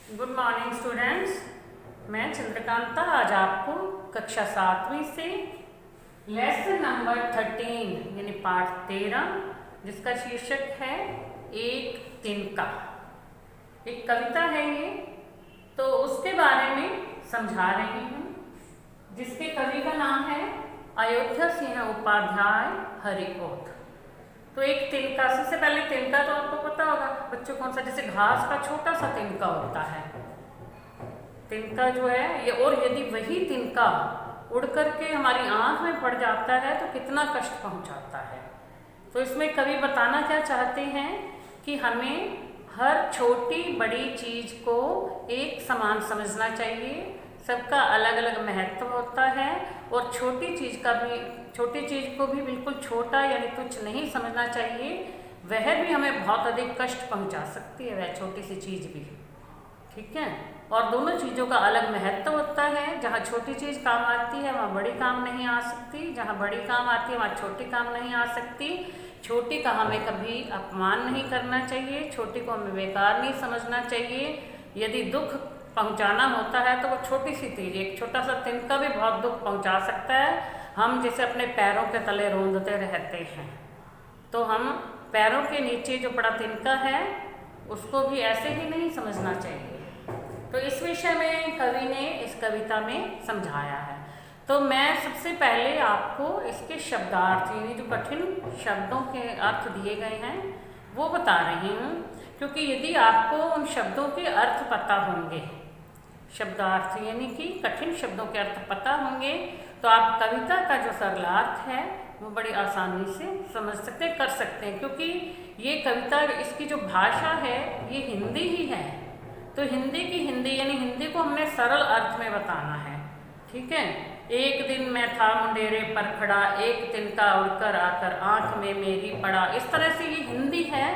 Good morning students. मैं चंद्रकांता आज आपको कक्षा 7वीं से लेसन नंबर 13 यानी पाठ 13 जिसका शीर्षक है एक तिनका, एक कविता है ये, तो उसके बारे में समझा रही हूँ, जिसके कवि का नाम है अयोध्या सिंह उपाध्याय हरिकोट। तो एक तिनका, सबसे पहले तिनका तो आपको पता होगा बच्चों, कौन सा, जैसे घास का छोटा सा तिनका होता है, तिनका जो है ये। और यदि वही तिनका उड़ करके हमारी आंख में पड़ जाता है तो कितना कष्ट पहुंचाता है। तो इसमें कवि बताना क्या चाहते हैं कि हमें हर छोटी बड़ी चीज को एक समान समझना चाहिए, सबका अलग अलग महत्व होता है, और छोटी चीज को भी बिल्कुल छोटा यानी तुच्छ नहीं समझना चाहिए। वह भी हमें बहुत अधिक कष्ट पहुंचा सकती है, वह छोटी सी चीज भी, ठीक है। और दोनों चीज़ों का अलग महत्व होता है। जहाँ छोटी चीज़ काम आती है वहाँ बड़ी काम नहीं आ सकती, जहाँ बड़ी काम आती है वहाँ छोटी काम नहीं आ सकती। छोटी का हमें कभी अपमान नहीं करना चाहिए, छोटी को हमें बेकार नहीं समझना चाहिए। यदि दुख पहुंचाना होता है तो वो छोटी सी चीज़, एक छोटा सा तिनका भी बहुत दुख पहुंचा सकता है। हम जैसे अपने पैरों के तले रोंदते रहते हैं, तो हम पैरों के नीचे जो बड़ा तिनका है उसको भी ऐसे ही नहीं समझना चाहिए। तो इस विषय में कवि ने इस कविता में समझाया है। तो मैं सबसे पहले आपको इसके शब्दार्थ यानी जो कठिन शब्दों के अर्थ दिए गए हैं वो बता रही हूँ, क्योंकि यदि आपको उन शब्दों के अर्थ पता होंगे, शब्दार्थ यानी कि कठिन शब्दों के अर्थ पता होंगे, तो आप कविता का जो सरलार्थ है वो बड़ी आसानी से समझ सकते हैं, कर सकते हैं। क्योंकि ये कविता, इसकी जो भाषा है ये हिंदी ही है, तो हिंदी की हिंदी यानी हिंदी को हमने सरल अर्थ में बताना है, ठीक है। एक दिन मैं था मुंडेरे पर खड़ा, एक तिनका उड़कर आकर आंख में मेरी पड़ा, इस तरह से ये हिंदी है।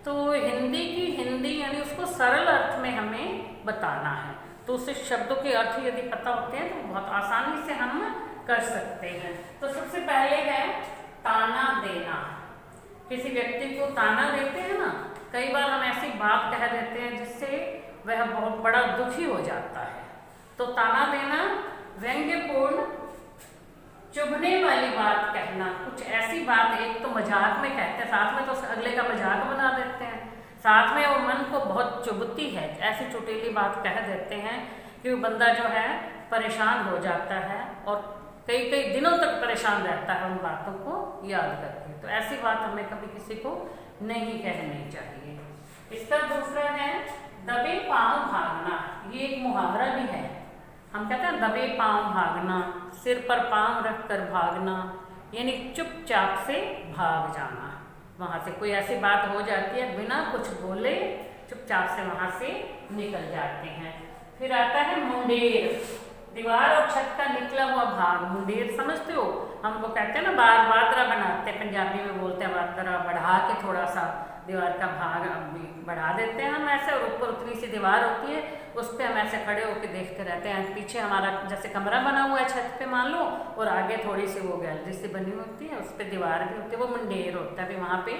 तो हिंदी की हिंदी यानी उसको सरल अर्थ में हमें बताना है, तो उससे शब्दों के अर्थ यदि पता होते हैं तो बहुत आसानी से हम कर सकते हैं। तो सबसे पहले है ताना देना। किसी व्यक्ति को ताना देते हैं ना, कई बार हम ऐसी बात कह देते हैं जिससे वह बहुत बड़ा दुखी हो जाता है। तो ताना देना, व्यंग्यपूर्ण चुभने वाली बात कहना, कुछ ऐसी बात एक तो मजाक में कहते हैं, साथ में तो अगले का मजाक बना देते हैं, साथ में वो मन को बहुत चुभती है, ऐसी चुटीली बात कह देते हैं कि वो बंदा जो है परेशान हो जाता है और कई कई दिनों तक परेशान रहता है उन बातों को याद करके। तो ऐसी बात हमें कभी किसी को नहीं कहनी चाहिए। इसका दूसरा है दबे पांव भागना। ये एक मुहावरा भी है, हम कहते हैं दबे पांव भागना, सिर पर पांव रखकर भागना, यानी चुपचाप से भाग जाना। वहाँ से कोई ऐसी बात हो जाती है बिना कुछ बोले चुपचाप से वहाँ से निकल जाते हैं। फिर आता है मुंडेर, दीवार और छत का निकला हुआ भाग। मुंडेर समझते हो, हमको कहते हैं ना बादरा बनाते हैं, पंजाबी में बोलते हैं बादरा, बढ़ा के थोड़ा सा दीवार का भाग बढ़ा देते हैं हम ऐसे, और ऊपर उतनी सी दीवार होती है उस पर हम ऐसे खड़े होकर देखते रहते हैं। पीछे हमारा जैसे कमरा बना हुआ है छत पे मान लो, और आगे थोड़ी सी वो गैलरी सी बनी होती है, उस पर दीवार भी होती है, वो मुंडेर होता है। अभी वहाँ पे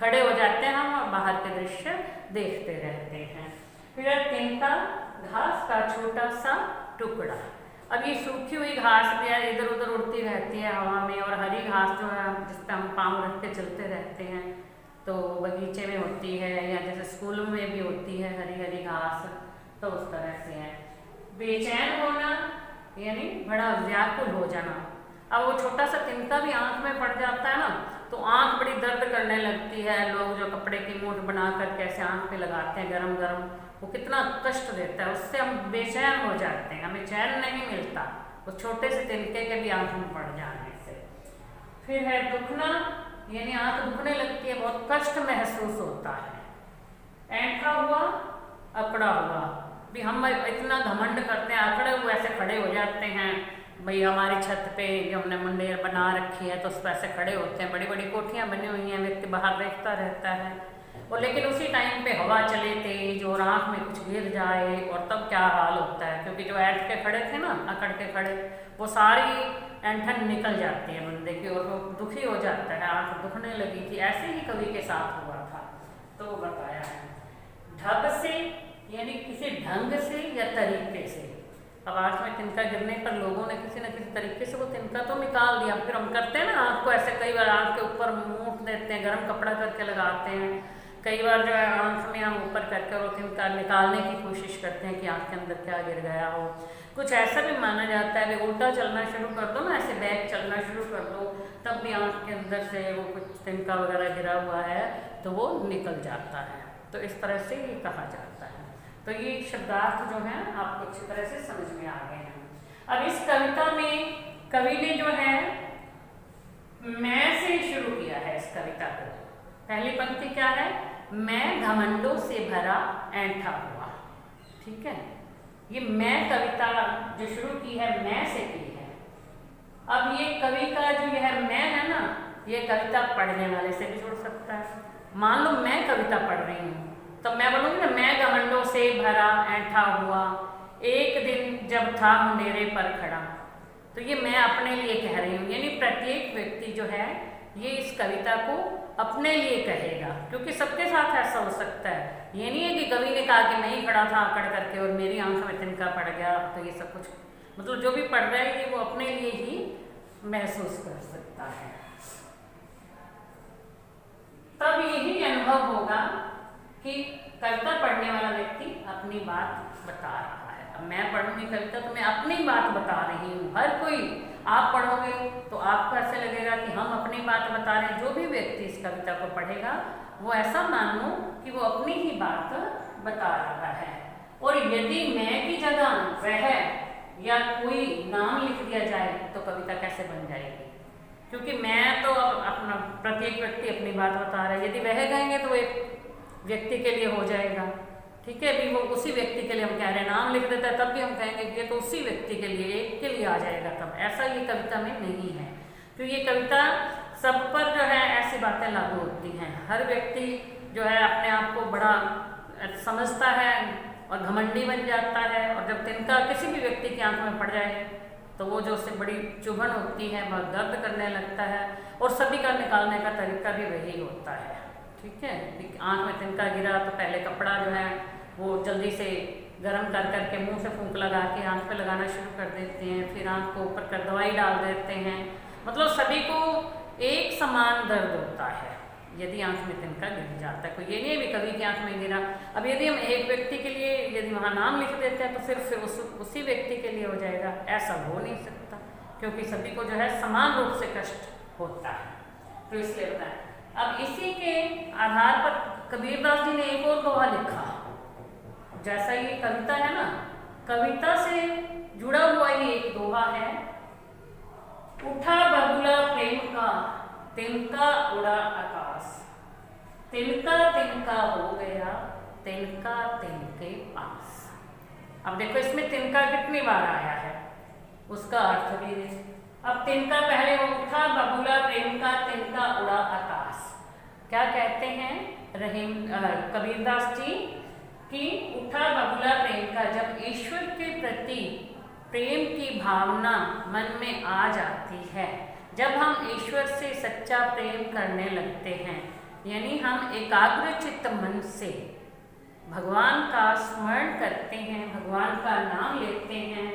खड़े हो जाते हैं हम और बाहर के दृश्य देखते रहते हैं। फिर तिनका, घास का छोटा सा टुकड़ा। अब ये सूखी हुई घास भी इधर उधर उड़ती रहती है हवा में, और हरी घास जो है जिस पर हम पाँव रख के चलते रहते हैं, तो बगीचे में होती है या जैसे स्कूलों में भी होती है हरी हरी घास, तो उस तरह से है। बेचैन होना यानी बड़ा व्याकुल हो जाना। अब वो छोटा सा तिनका भी आंख में पड़ जाता है ना, तो आंख बड़ी दर्द करने लगती है। लोग जो कपड़े की मूठ बना कर कैसे आंख पे लगाते हैं गरम गरम, वो कितना कष्ट देता है, उससे हम बेचैन हो जाते हैं, हमें चैन नहीं मिलता उस छोटे से तिनके के भी आंख में पड़ जाने से। फिर है दुखना, यानी आंख दुखने लगती है, बहुत कष्ट महसूस होता है। ऐंठा हुआ, अकड़ा हुआ, भी हम इतना घमंड करते हैं, अकड़े हुए ऐसे खड़े हो जाते हैं। भाई हमारी छत पे जो हमने मुंडेर बना रखी है तो उस पर ऐसे खड़े होते हैं, बड़ी बड़ी कोठियाँ बनी हुई हैं, व्यक्ति बाहर देखता रहता है, और लेकिन उसी टाइम पे हवा चले तेज और आँख में कुछ गिर जाए और तब क्या हाल होता है। क्योंकि जो ऐंठ के खड़े थे ना, अकड़ के खड़े, वो सारी ऐंठन निकल जाती है बंदे की और वो दुखी हो जाता है, आँख दुखने लगी थी। ऐसे ही कवि के साथ हुआ था, तो वो बताया है। ढब से यानी किसी अब आँख में तिनका गिरने पर लोगों ने किसी न किसी तरीके से वो तिनका तो निकाल दिया। फिर हम करते हैं ना आँख को ऐसे, कई बार आँख के ऊपर मूठ देते हैं, गर्म कपड़ा करके लगाते हैं, कई बार जो है आँख में हम ऊपर करके वो तिनका निकालने की कोशिश करते हैं कि आँख के अंदर क्या गिर गया हो। कुछ ऐसा भी माना जाता है कि उल्टा चलना शुरू कर दो ना, ऐसे बैक चलना शुरू कर दो, तब भी आँख के अंदर से वो कुछ तिनका वगैरह गिरा हुआ है तो वो निकल जाता है। तो इस तरह से ये कहा जाता है। तो ये शब्दार्थ जो है आपको अच्छी तरह से समझ में आ गए हैं। अब इस कविता में कवि ने जो है मैं से शुरू किया है इस कविता को। पहली पंक्ति क्या है? मैं घमंडों से भरा ऐंठा हुआ। ठीक है, ये मैं कविता जो शुरू की है मैं से की है। अब ये कवि का जो यह मैं है ना, ये कविता पढ़ने वाले से भी जुड़ सकता है। मान लो मैं कविता पढ़ रही हूँ तो मैं बोलूँगी ना, मैं घमंडों से भरा ऐंठा हुआ एक दिन जब था मुंडेरे पर खड़ा। तो ये मैं अपने लिए कह रही हूँ, यानी प्रत्येक व्यक्ति जो है ये इस कविता को अपने लिए कहेगा, क्योंकि सबके साथ ऐसा हो सकता है। ये नहीं है कि कवि ने कहा कि मैं ही खड़ा था आकड़ करके और मेरी आंख में तिनका पड़ गया। तो ये सब कुछ मतलब जो भी पढ़ रहा है ये वो अपने लिए ही महसूस कर सकता है। तब यही अनुभव होगा कि कविता पढ़ने वाला व्यक्ति अपनी बात बता रहा है। अब मैं पढ़ूंगी कविता तो मैं अपनी बात बता रही हूँ। हर कोई, आप पढ़ोगे तो आपको ऐसे लगेगा कि हम अपनी बात बता रहे हैं। जो भी व्यक्ति इस कविता को पढ़ेगा वो ऐसा मान लो कि वो अपनी ही बात बता रहा है। और यदि मैं की जगह वह या कोई नाम लिख दिया जाए तो कविता कैसे बन जाएगी? क्योंकि मैं तो अपना प्रत्येक व्यक्ति अपनी बात बता रहा है। यदि वह कहेंगे तो एक व्यक्ति के लिए हो जाएगा। ठीक है, भी वो उसी व्यक्ति के लिए हम कह रहे हैं, नाम लिख देता है तब भी हम कहेंगे कि ये तो उसी व्यक्ति के लिए, एक के लिए आ जाएगा। तब ऐसा ये कविता में नहीं है, क्योंकि ये कविता सब पर जो है ऐसी बातें लागू होती हैं। हर व्यक्ति जो है अपने आप को बड़ा समझता है और घमंडी बन जाता है, और जब तिनका किसी भी व्यक्ति की आंख में पड़ जाए तो वो जो उससे बड़ी चुभन होती है, बहुत दर्द करने लगता है, और सभी का निकालने का तरीका भी वही होता है। ठीक है, आंख में तिनका गिरा तो पहले कपड़ा जो है वो जल्दी से गर्म कर करके मुंह से फूंक लगा के आंख पे लगाना शुरू कर देते हैं, फिर आंख को ऊपर कर दवाई डाल देते हैं। मतलब सभी को एक समान दर्द होता है यदि आंख में तिनका गिर जाता है। कोई ये नहीं है भी कवि की आंख में गिरा। अब यदि हम एक व्यक्ति के लिए यदि वहाँ नाम लिख देते हैं तो सिर्फ उसी व्यक्ति के लिए हो जाएगा, ऐसा हो नहीं सकता, क्योंकि सभी को जो है समान रूप से कष्ट होता है। तो इसलिए बताएं। अब इसी के आधार पर कबीरदास जी ने एक और दोहा लिखा। जैसा ये कविता है ना, कविता से जुड़ा हुआ ये एक दोहा है। उठा बबुला प्रेम का, तिनका उड़ा आकाश, तिनका तिनका हो गया, तिनका तिनके पास। अब देखो इसमें तिनका कितनी बार आया है, उसका अर्थ भी है। अब तिनका पहले वो उठा बबुला प्रेम का, तिनका उड़ा आकाश। क्या कहते हैं कबीरदास जी कि उठा बबुला प्रेम का, जब ईश्वर के प्रति प्रेम की भावना मन में आ जाती है, जब हम ईश्वर से सच्चा प्रेम करने लगते हैं, यानी हम एकाग्र चित्त मन से भगवान का स्मरण करते हैं, भगवान का नाम लेते हैं,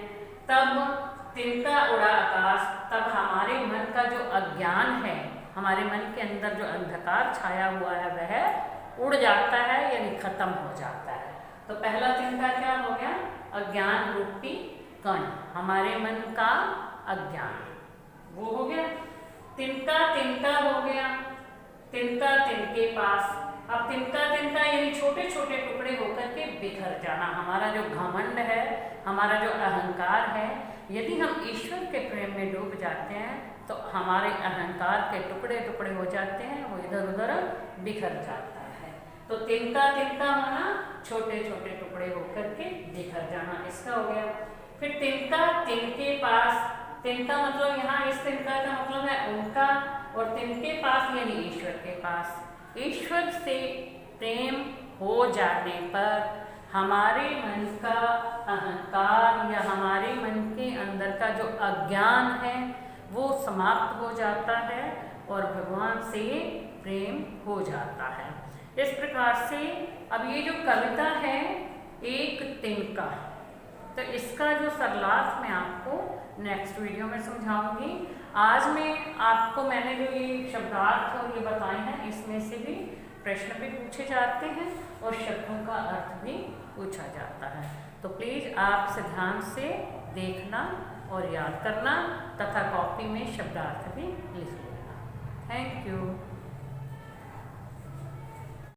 तब तिनका उड़ा आकाश, तब हमारे मन का जो अज्ञान है, हमारे मन के अंदर जो अंधकार छाया हुआ है वह उड़ जाता है, यानी खत्म हो जाता है। तो पहला तिनका क्या हो गया? अज्ञान रूपी कण, हमारे मन का अज्ञान वो हो गया। तिनका तिनका हो गया, तिनका तिनके पास। अब तिनका तिनका यानी छोटे छोटे टुकड़े होकर के बिखर जाना। हमारा जो घमंड है, हमारा जो अहंकार है, यदि हम ईश्वर के प्रेम में डूब जाते हैं तो हमारे अहंकार के टुकड़े टुकड़े हो जाते हैं, वो इधर उधर बिखर जाता है। तो तिनका तिनका होना, छोटे छोटे टुकड़े होकर के बिखर जाना, इसका हो गया। फिर तिनका तिनके पास, तिनका मतलब यहाँ इस तिनका का मतलब है उनका, और तिनके पास यानी ईश्वर के पास। ईश्वर से प्रेम हो जाने पर हमारे मन का अहंकार या हमारे मन के अंदर का जो अज्ञान है वो समाप्त हो जाता है और भगवान से प्रेम हो जाता है। इस प्रकार से अब ये जो कविता है, एक तिनका, तो इसका जो सरलार्थ मैं आपको नेक्स्ट वीडियो में समझाऊंगी। आज मैंने जो ये शब्दार्थ और ये बताए हैं, इसमें से भी प्रश्न भी पूछे जाते हैं और शब्दों का अर्थ भी पूछा जाता है। तो प्लीज़ आप इसे ध्यान से देखना और याद करना तथा कॉपी में शब्दार्थ भी लिख लेना। Thank you.